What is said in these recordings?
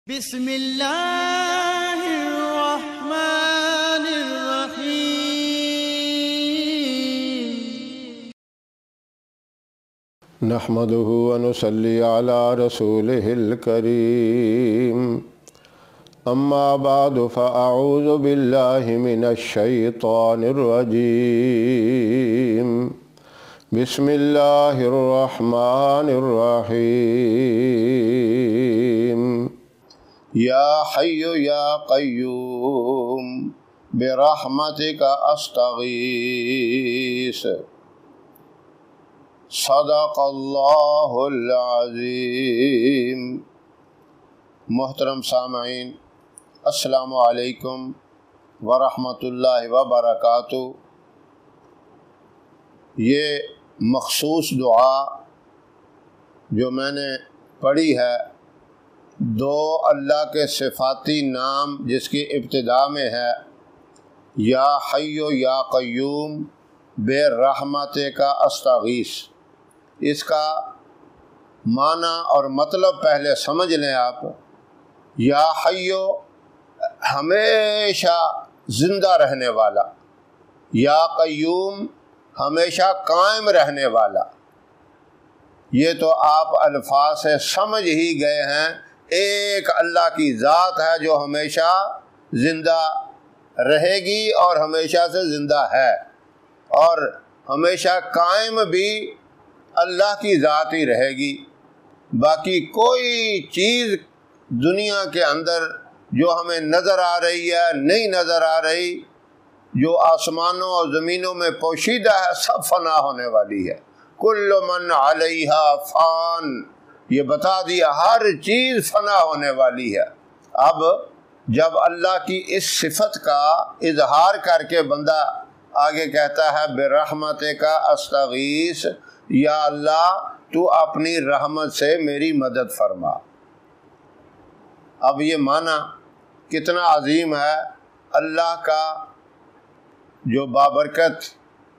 بسم اللہ الرحمن الرحیم نحمده ونصلي على رسوله الكريم اما بعد فاعوذ بالله من الشيطان الرجيم بسم الله الرحمن الرحيم یا حی یا قیوم برحمتک استغیث صدق اللہ العظیم۔ محترم سامعین، السلام علیکم ورحمۃ اللہ وبرکاتہ۔ یہ مخصوص دعا جو میں نے پڑھی ہے، دو اللہ کے صفاتی نام جس کی ابتدا میں ہے یا حی یا قیوم بے رحمت کا استغیث، اس کا معنی اور مطلب پہلے سمجھ لیں آپ۔ یا حی ہمیشہ زندہ رہنے والا، یا قیوم ہمیشہ قائم رہنے والا۔ یہ تو آپ الفاظ سے سمجھ ہی گئے ہیں، ایک اللہ کی ذات ہے جو ہمیشہ زندہ رہے گی اور ہمیشہ سے زندہ ہے، اور ہمیشہ قائم بھی اللہ کی ذات ہی رہے گی۔ باقی کوئی چیز دنیا کے اندر جو ہمیں نظر آ رہی ہے، نہیں نظر آ رہی، جو آسمانوں اور زمینوں میں پوشیدہ ہے، سب فنا ہونے والی ہے۔ کل من علیہا فان، یہ بتا دیا ہر چیز فنا ہونے والی ہے۔ اب جب اللہ کی اس صفت کا اظہار کر کے بندہ آگے کہتا ہے برحمت کا استغیث، یا اللہ تو اپنی رحمت سے میری مدد فرما۔ اب یہ معنی کتنا عظیم ہے۔ اللہ کا جو بابرکت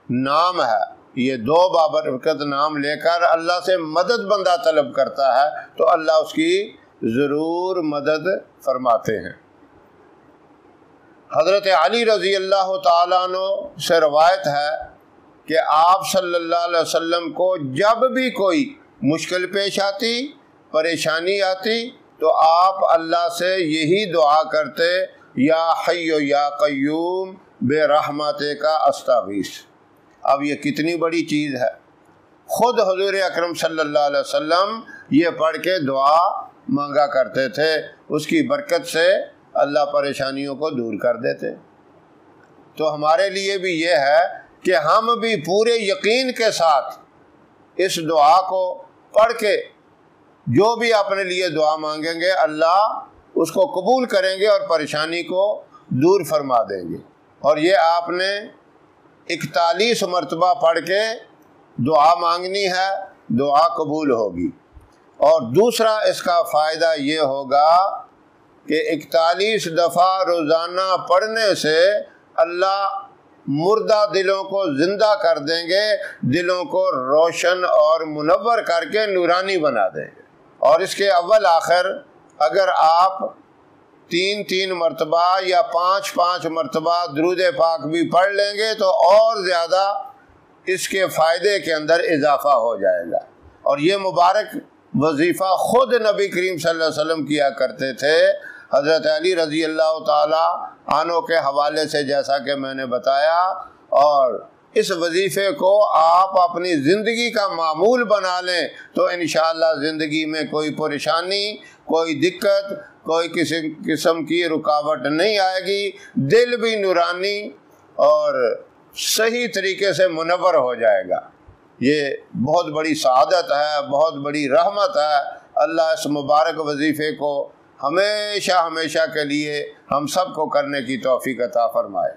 نام ہے، یہ دو بابرکت نام لے کر اللہ سے مدد بندہ طلب کرتا ہے تو اللہ اس کی ضرور مدد فرماتے ہیں۔ حضرت علی رضی اللہ تعالیٰ عنہ سے روایت ہے کہ آپ صلی اللہ علیہ وسلم کو جب بھی کوئی مشکل پیش آتی، پریشانی آتی، تو آپ اللہ سے یہی دعا کرتے، یا حی یا قیوم بے رحمت کا استغیث۔ اب یہ کتنی بڑی چیز ہے۔ خود حضور اکرم صلی اللہ علیہ وسلم یہ پڑھ کے دعا مانگا کرتے تھے، اس کی برکت سے اللہ پریشانیوں کو دور کر دیتے۔ تو ہمارے لیے بھی یہ ہے کہ ہم بھی پورے یقین کے ساتھ اس دعا کو پڑھ کے جو بھی اپنے لیے دعا مانگیں گے، اللہ اس کو قبول کریں گے اور پریشانی کو دور فرما دیں گے۔ اور یہ آپ نے 41 مرتبہ پڑھ کے دعا مانگنی ہے، دعا قبول ہوگی۔ اور دوسرا اس کا فائدہ یہ ہوگا کہ 41 دفعہ روزانہ پڑھنے سے اللہ مردہ دلوں کو زندہ کر دیں گے، دلوں کو روشن اور منور کر کے نورانی بنا دیں گے۔ اور اس کے اول آخر اگر آپ 3 مرتبہ یا 5 مرتبہ درود پاک بھی پڑھ لیں گے تو اور زیادہ اس کے فائدے کے اندر اضافہ ہو جائے گا۔ اور یہ مبارک وظیفہ خود نبی کریم صلی اللہ علیہ وسلم کیا کرتے تھے۔ حضرت علی رضی اللہ تعالی عنہ کے حوالے سے جیسا کہ میں نے بتایا، اور اس وظیفے کو آپ اپنی زندگی کا معمول بنا لیں تو انشاءاللہ زندگی میں کوئی پریشانی، کوئی دقت، کوئی کسی قسم کی رکاوٹ نہیں آئے گی، دل بھی نورانی اور صحیح طریقے سے منور ہو جائے گا۔ یہ بہت بڑی سعادت ہے، بہت بڑی رحمت ہے۔ اللہ اس مبارک وظیفے کو ہمیشہ کے لیے ہم سب کو کرنے کی توفیق عطا فرمائے۔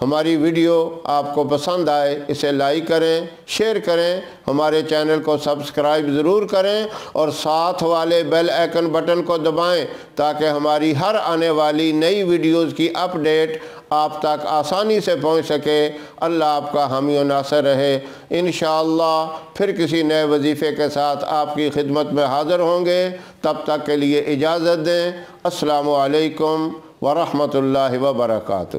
ہماری ویڈیو آپ کو پسند آئے اسے لائک کریں، شیئر کریں، ہمارے چینل کو سبسکرائب ضرور کریں اور ساتھ والے بیل آئیکن بٹن کو دبائیں تاکہ ہماری ہر آنے والی نئی ویڈیوز کی اپڈیٹ آپ تک آسانی سے پہنچ سکے۔ اللہ آپ کا حامی و ناصر رہے۔ انشاءاللہ پھر کسی نئے وظیفے کے ساتھ آپ کی خدمت میں حاضر ہوں گے، تب تک کے لیے اجازت دیں۔ السلام علیکم ورحمۃ اللہ وبرکاتہ۔